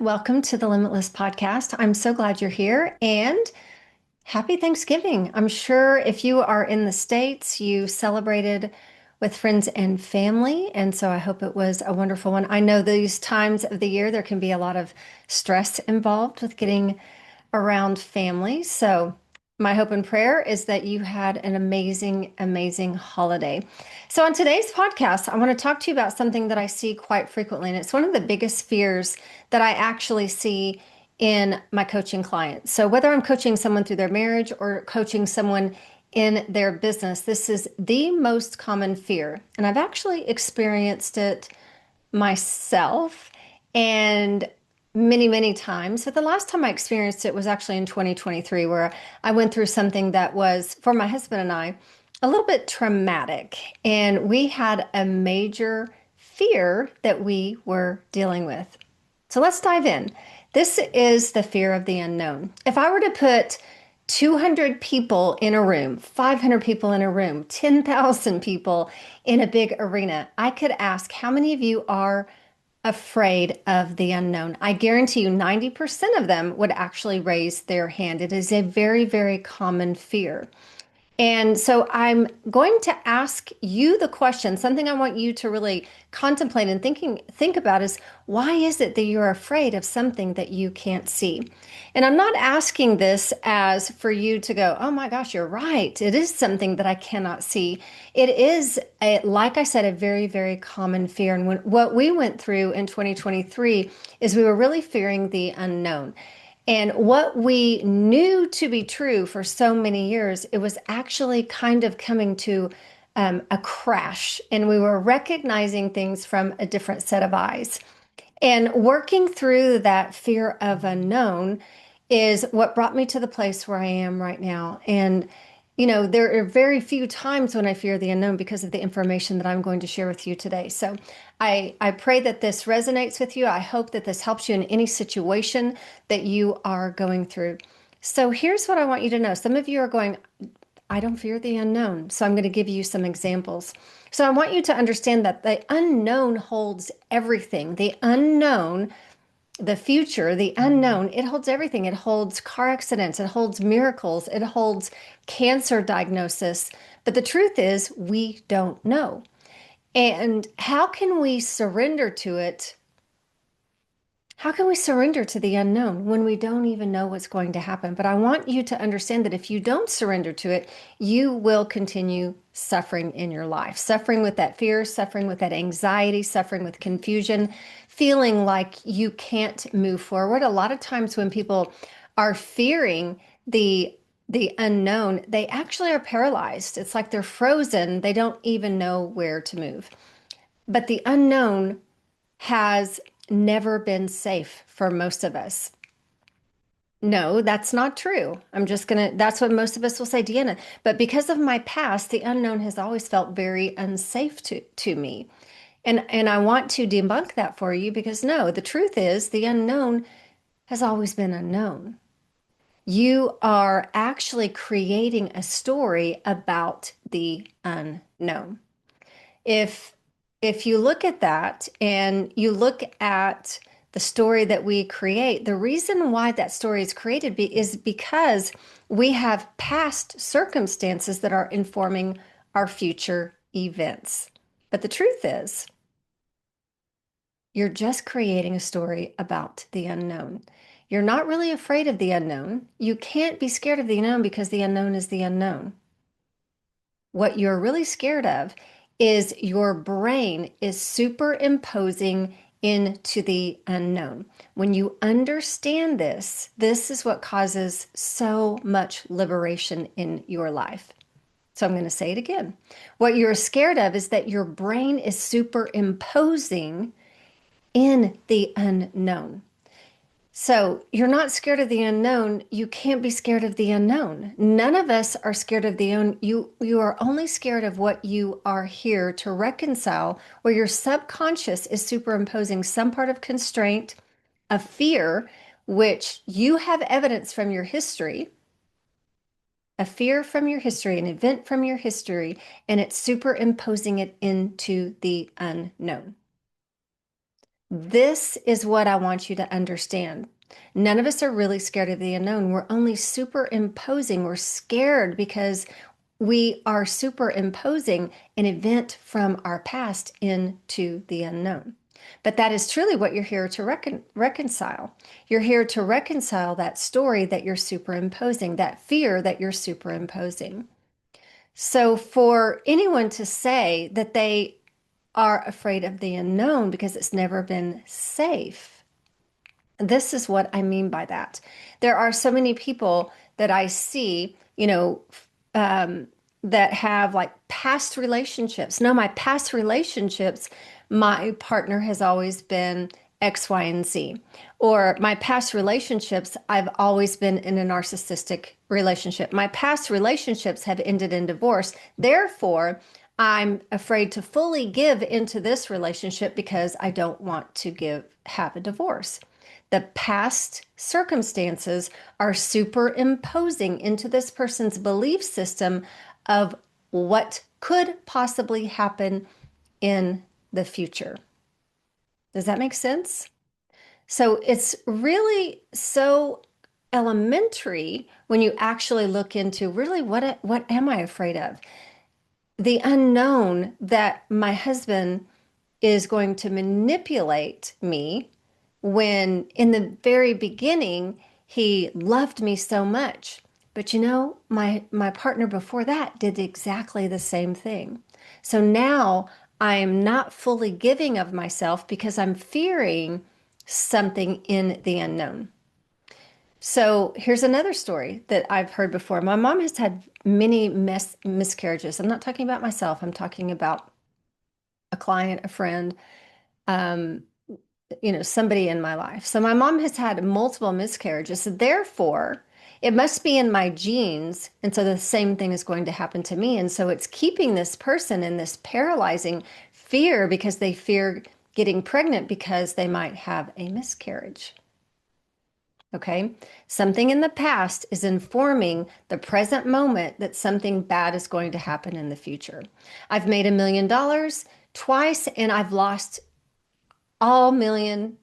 Welcome to the Limitless podcast. I'm so glad you're here and happy Thanksgiving. I'm sure if you are in the States, you celebrated with friends and family. And so I hope it was a wonderful one. I know these times of the year, there can be a lot of stress involved with getting around family. So, my hope and prayer is that you had an amazing, amazing holiday. So, on today's podcast, I want to talk to you about something that I see quite frequently, and it's one of the biggest fears that I actually see in my coaching clients. So, whether I'm coaching someone through their marriage or coaching someone in their business, this is the most common fear. And I've actually experienced it myself and many, many times. But the last time I experienced it was actually in 2023, where I went through something that was, for my husband and I, a little bit traumatic. And we had a major fear that we were dealing with. So let's dive in. This is the fear of the unknown. If I were to put 200 people in a room, 500 people in a room, 10,000 people in a big arena, I could ask how many of you are afraid of the unknown? I guarantee you 90% of them would actually raise their hand. It is a very, very common fear. And so I'm going to ask you the question, something I want you to really contemplate and think about is, why is it that you're afraid of something that you can't see? And I'm not asking this as for you to go, oh my gosh, you're right. It is something that I cannot see. It is, like I said, a very, very common fear. And what we went through in 2023 is we were really fearing the unknown. And what we knew to be true for so many years, it was actually kind of coming to a crash. And we were recognizing things from a different set of eyes. And working through that fear of unknown is what brought me to the place where I am right now. And, there are very few times when I fear the unknown because of the information that I'm going to share with you today. So I pray that this resonates with you. I hope that this helps you in any situation that you are going through. So here's what I want you to know. Some of you are going, I don't fear the unknown. So I'm going to give you some examples. So I want you to understand that the unknown holds everything. The unknown, the future, the unknown, it holds everything. It holds car accidents, it holds miracles, it holds cancer diagnosis. But the truth is, we don't know. And how can we surrender to it? How can we surrender to the unknown when we don't even know what's going to happen? But I want you to understand that if you don't surrender to it, you will continue suffering in your life, suffering with that fear, suffering with that anxiety, suffering with confusion, feeling like you can't move forward. A lot of times when people are fearing the unknown, they actually are paralyzed. It's like they're frozen. They don't even know where to move. But the unknown has never been safe for most of us. No, that's not true. That's what most of us will say, Deanna. But because of my past, the unknown has always felt very unsafe to me. And I want to debunk that for you because no, the truth is the unknown has always been unknown. You are actually creating a story about the unknown. If if you look at that and you look at the story that we create, the reason why that story is created is because we have past circumstances that are informing our future events. But the truth is, you're just creating a story about the unknown. You're not really afraid of the unknown. You can't be scared of the unknown because the unknown is the unknown. What you're really scared of is your brain is superimposing into the unknown. When you understand this, this is what causes so much liberation in your life. So I'm going to say it again. What you're scared of is that your brain is superimposing in the unknown. So you're not scared of the unknown. You can't be scared of the unknown. None of us are scared of the unknown. You are only scared of what you are here to reconcile, where your subconscious is superimposing some part of constraint, of fear, which you have evidence from your history, a fear from your history, an event from your history, and it's superimposing it into the unknown. This is what I want you to understand. None of us are really scared of the unknown. We're only superimposing. We're scared because we are superimposing an event from our past into the unknown. But that is truly what you're here to reconcile. You're here to reconcile that story that you're superimposing, that fear that you're superimposing. So, for anyone to say that they are afraid of the unknown because it's never been safe, this is what I mean by that. There are so many people that I see, um, that have like past relationships. No, my past relationships, my partner has always been X, Y, and Z. Or my past relationships, I've always been in a narcissistic relationship. My past relationships have ended in divorce. Therefore, I'm afraid to fully give into this relationship because I don't want to have a divorce. The past circumstances are superimposing into this person's belief system of what could possibly happen in the future. Does that make sense? So it's really so elementary when you actually look into really what am I afraid of? The unknown that my husband is going to manipulate me when in the very beginning he loved me so much. But my partner before that did exactly the same thing. So now I am not fully giving of myself because I'm fearing something in the unknown. So here's another story that I've heard before. My mom has had many miscarriages. I'm not talking about myself. I'm talking about a client, a friend, um, somebody in my life. So my mom has had multiple miscarriages. So therefore, it must be in my genes. And so the same thing is going to happen to me. And so it's keeping this person in this paralyzing fear because they fear getting pregnant because they might have a miscarriage. Okay. Something in the past is informing the present moment that something bad is going to happen in the future. I've made $1 million twice and I've lost all million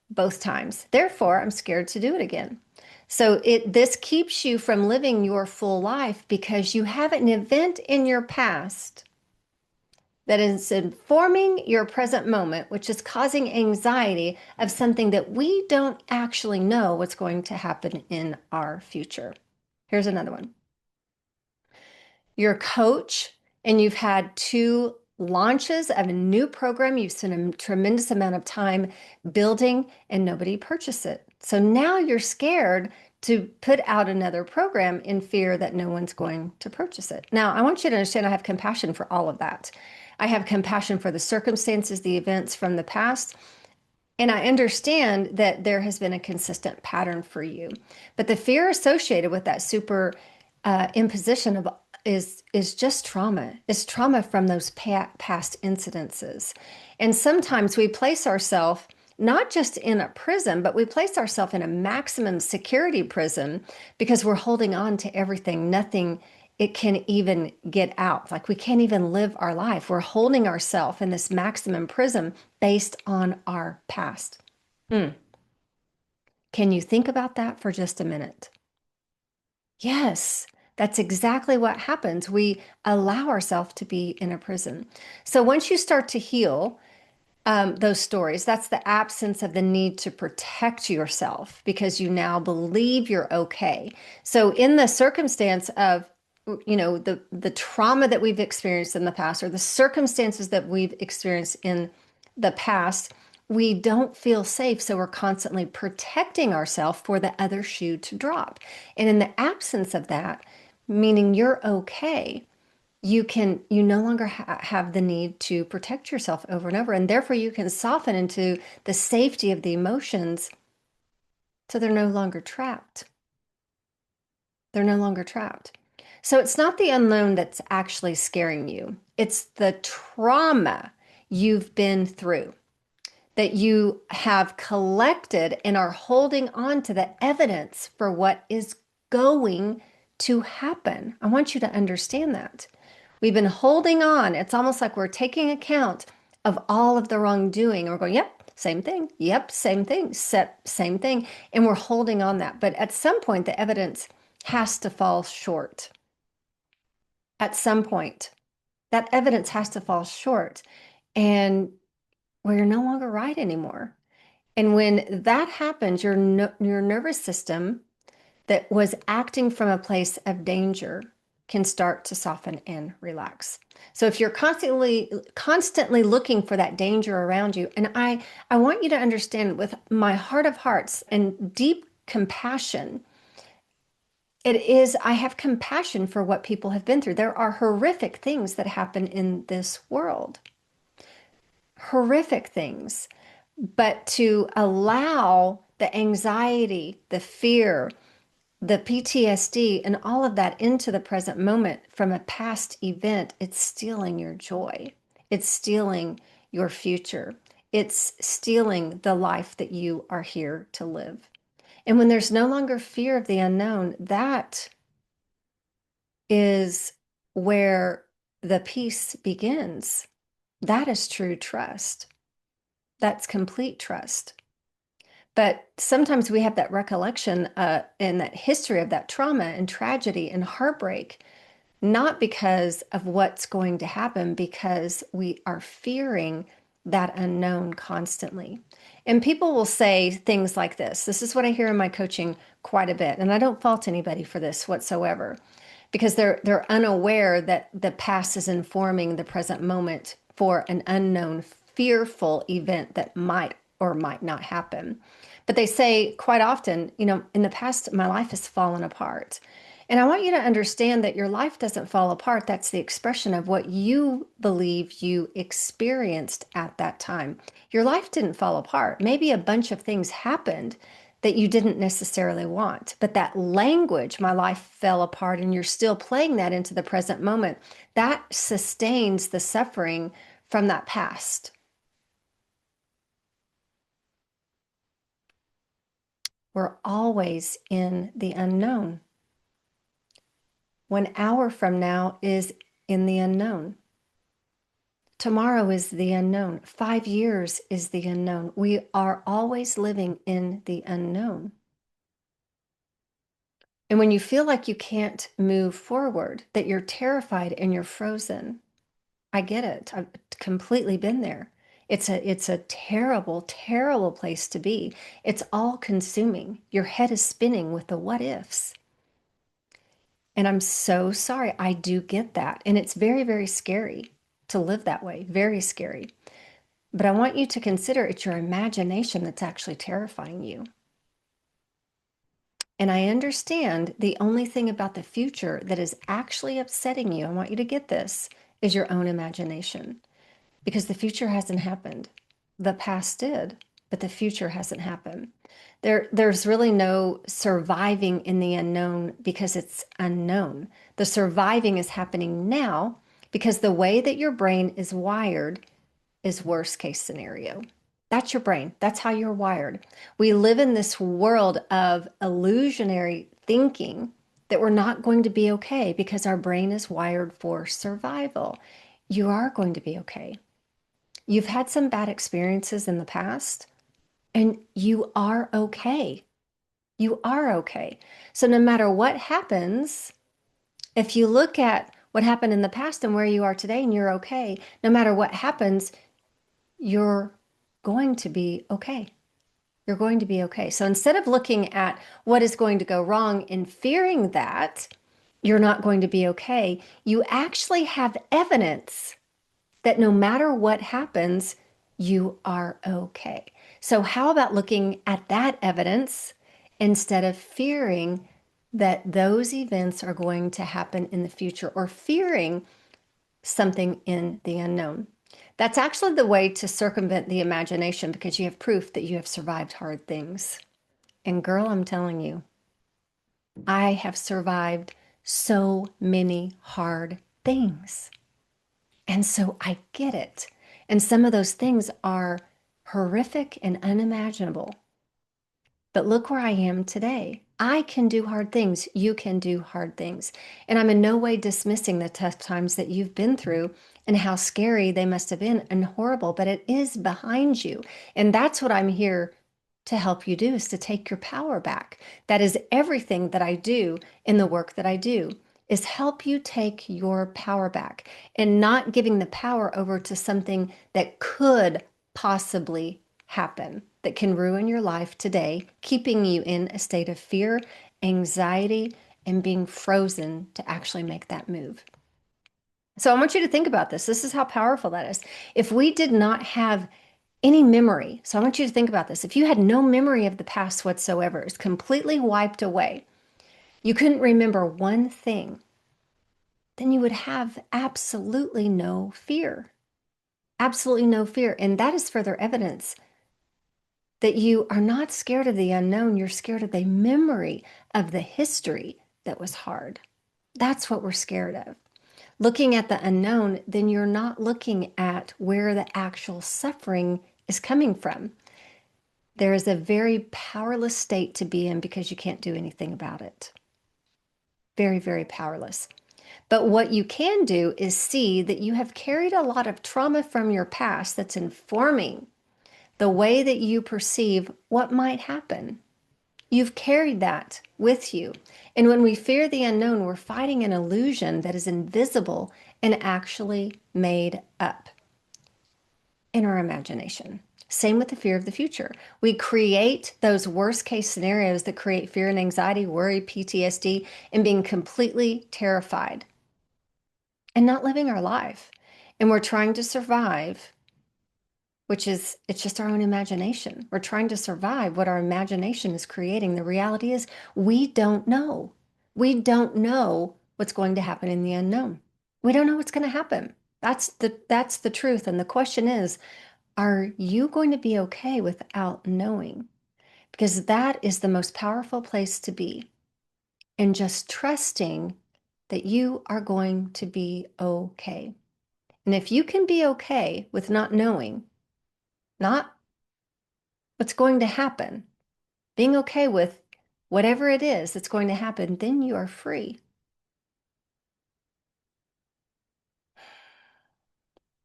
both times. Therefore, I'm scared to do it again. So this keeps you from living your full life because you have an event in your past that is informing your present moment, which is causing anxiety of something that we don't actually know what's going to happen in our future. Here's another one. You're a coach and you've had two launches of a new program. You've spent a tremendous amount of time building and nobody purchased it. So now you're scared to put out another program in fear that no one's going to purchase it. Now, I want you to understand I have compassion for all of that. I have compassion for the circumstances, the events from the past. And I understand that there has been a consistent pattern for you. But the fear associated with that super imposition of is just trauma. It's trauma from those past incidences. And sometimes we place ourselves not just in a prison, but we place ourselves in a maximum security prison because we're holding on to everything. Nothing it can even get out. Like we can't even live our life. We're holding ourselves in this maximum prison based on our past. Mm. Can you think about that for just a minute? Yes, that's exactly what happens. We allow ourselves to be in a prison. So once you start to heal those stories, that's the absence of the need to protect yourself because you now believe you're okay. So in the circumstance of the trauma that we've experienced in the past or the circumstances that we've experienced in the past, we don't feel safe. So we're constantly protecting ourselves for the other shoe to drop. And in the absence of that, meaning you're okay, you no longer have the need to protect yourself over and over. And therefore you can soften into the safety of the emotions so they're no longer trapped. They're no longer trapped. So it's not the unknown that's actually scaring you. It's the trauma you've been through that you have collected and are holding on to the evidence for what is going to happen. I want you to understand that. We've been holding on. It's almost like we're taking account of all of the wrongdoing. And we're going, yep, Same thing. Yep, same thing. Same thing. And we're holding on that. But at some point, the evidence has to fall short. At some point, that evidence has to fall short. And where you're no longer right anymore. And when that happens, your nervous system that was acting from a place of danger can start to soften and relax. So if you're constantly looking for that danger around you, and I want you to understand with my heart of hearts and deep compassion, it is I have compassion for what people have been through. There are horrific things that happen in this world. Horrific things. But to allow the anxiety, the fear, the PTSD and all of that into the present moment from a past event, it's stealing your joy. It's stealing your future. It's stealing the life that you are here to live. And when there's no longer fear of the unknown, that is where the peace begins. That is true trust. That's complete trust. But sometimes we have that recollection and that history of that trauma and tragedy and heartbreak, not because of what's going to happen, because we are fearing that unknown constantly. And people will say things like this. This is what I hear in my coaching quite a bit. And I don't fault anybody for this whatsoever, because they're unaware that the past is informing the present moment for an unknown, fearful event that might or might not happen. But they say quite often, in the past, my life has fallen apart. And I want you to understand that your life doesn't fall apart. That's the expression of what you believe you experienced at that time. Your life didn't fall apart. Maybe a bunch of things happened that you didn't necessarily want. But that language, my life fell apart, and you're still playing that into the present moment, that sustains the suffering from that past. We're always in the unknown. 1 hour from now is in the unknown. Tomorrow is the unknown. 5 years is the unknown. We are always living in the unknown. And when you feel like you can't move forward, that you're terrified and you're frozen, I get it. I've completely been there. It's a terrible, terrible place to be. It's all consuming. Your head is spinning with the what ifs. And I'm so sorry. I do get that. And it's very, very scary to live that way. Very scary. But I want you to consider it's your imagination that's actually terrifying you. And I understand the only thing about the future that is actually upsetting you, I want you to get this, is your own imagination. Because the future hasn't happened. The past did, but the future hasn't happened. There's really no surviving in the unknown because it's unknown. The surviving is happening now because the way that your brain is wired is worst case scenario. That's your brain. That's how you're wired. We live in this world of illusionary thinking that we're not going to be okay because our brain is wired for survival. You are going to be okay. You've had some bad experiences in the past, and you are okay. You are okay. So no matter what happens, if you look at what happened in the past and where you are today and you're okay, no matter what happens, you're going to be okay. You're going to be okay. So instead of looking at what is going to go wrong and fearing that you're not going to be okay, you actually have evidence that no matter what happens, you are okay. So how about looking at that evidence instead of fearing that those events are going to happen in the future or fearing something in the unknown? That's actually the way to circumvent the imagination because you have proof that you have survived hard things. And girl, I'm telling you, I have survived so many hard things. And so I get it. And some of those things are horrific and unimaginable. But look where I am today. I can do hard things. You can do hard things. And I'm in no way dismissing the tough times that you've been through and how scary they must have been and horrible, but it is behind you. And that's what I'm here to help you do, is to take your power back. That is everything that I do in the work that I do, is help you take your power back and not giving the power over to something that could possibly happen, that can ruin your life today, keeping you in a state of fear, anxiety, and being frozen to actually make that move. So I want you to think about this. This is how powerful that is. If we did not have any memory, so I want you to think about this. If you had no memory of the past whatsoever, it's completely wiped away, you couldn't remember one thing, then you would have absolutely no fear. Absolutely no fear. And that is further evidence that you are not scared of the unknown. You're scared of the memory of the history that was hard. That's what we're scared of. Looking at the unknown, then you're not looking at where the actual suffering is coming from. There is a very powerless state to be in because you can't do anything about it. Very, very powerless. But what you can do is see that you have carried a lot of trauma from your past that's informing the way that you perceive what might happen. You've carried that with you. And when we fear the unknown, we're fighting an illusion that is invisible and actually made up in our imagination. Same with the fear of the future. We create those worst case scenarios that create fear and anxiety, worry, PTSD, and being completely terrified and not living our life. And we're trying to survive, which is, it's just our own imagination. We're trying to survive what our imagination is creating. The reality is we don't know. We don't know what's going to happen in the unknown. We don't know what's going to happen. That's the truth. And the question is, are you going to be okay without knowing? Because that is the most powerful place to be. And just trusting that you are going to be okay. And if you can be okay with not knowing, not what's going to happen, being okay with whatever it is that's going to happen, then you are free.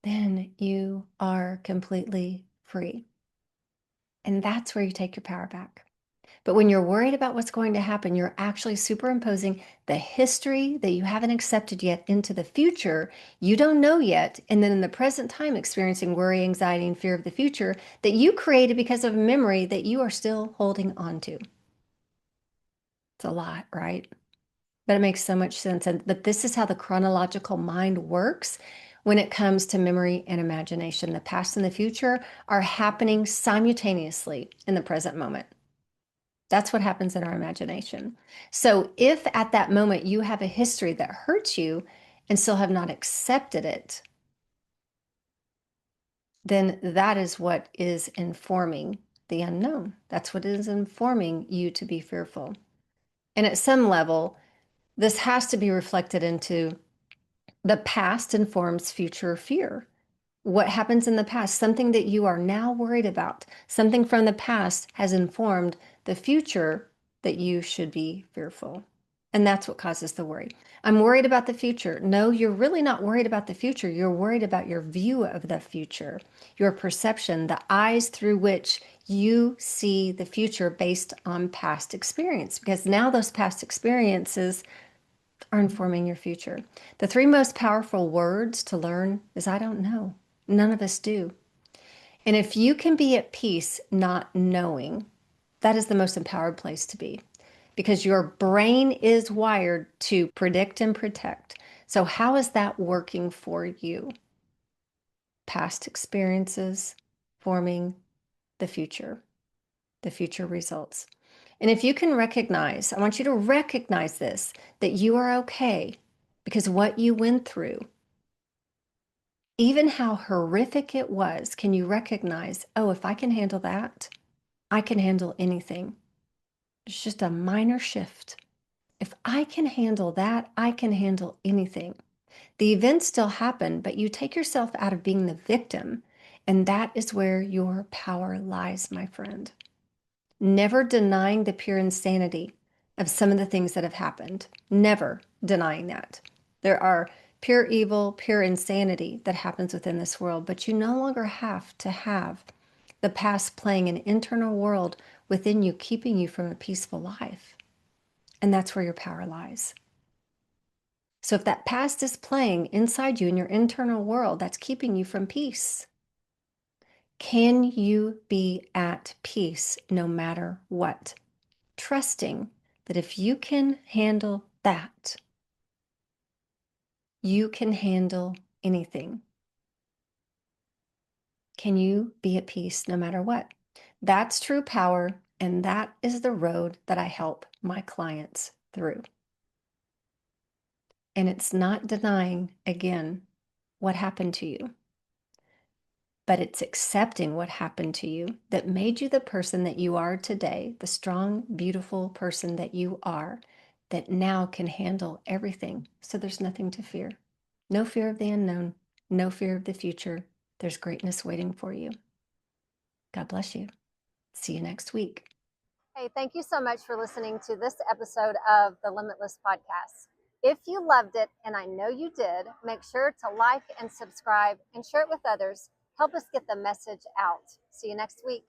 Then you are completely free. And that's where you take your power back. But when you're worried about what's going to happen, you're actually superimposing the history that you haven't accepted yet into the future you don't know yet. And then in the present time, experiencing worry, anxiety, and fear of the future that you created because of memory that you are still holding on to. It's a lot, right? But it makes so much sense. But this is how the chronological mind works when it comes to memory and imagination. The past and the future are happening simultaneously in the present moment. That's what happens in our imagination. So if at that moment you have a history that hurts you and still have not accepted it, then that is what is informing the unknown. That's what is informing you to be fearful. And at some level, this has to be reflected into the past informs future fear. What happens in the past, something that you are now worried about, something from the past has informed the future that you should be fearful. And that's what causes the worry. I'm worried about the future. No, you're really not worried about the future. You're worried about your view of the future, your perception, the eyes through which you see the future based on past experience. Because now those past experiences are informing your future. The three most powerful words to learn is I don't know. None of us do. And if you can be at peace not knowing, that is the most empowered place to be because your brain is wired to predict and protect. So, how is that working for you? Past experiences forming the future results. And if you can recognize, I want you to recognize this, that you are okay because what you went through, even how horrific it was, can you recognize, oh, if I can handle that, I can handle anything. It's just a minor shift. If I can handle that, I can handle anything. The events still happen, but you take yourself out of being the victim, and that is where your power lies, my friend. Never denying the pure insanity of some of the things that have happened, never denying that. There are pure evil, pure insanity that happens within this world, but you no longer have to have the past playing an internal world within you, keeping you from a peaceful life. And that's where your power lies. So if that past is playing inside you in your internal world, that's keeping you from peace. Can you be at peace no matter what? Trusting that if you can handle that, you can handle anything. Can you be at peace no matter what? That's true power, and that is the road that I help my clients through. And it's not denying, again, what happened to you, but it's accepting what happened to you that made you the person that you are today, the strong, beautiful person that you are, that now can handle everything. So there's nothing to fear. No fear of the unknown, no fear of the future. There's greatness waiting for you. God bless you. See you next week. Hey, thank you so much for listening to this episode of the Limitless podcast. If you loved it, and I know you did, make sure to like and subscribe and share it with others. Help us get the message out. See you next week.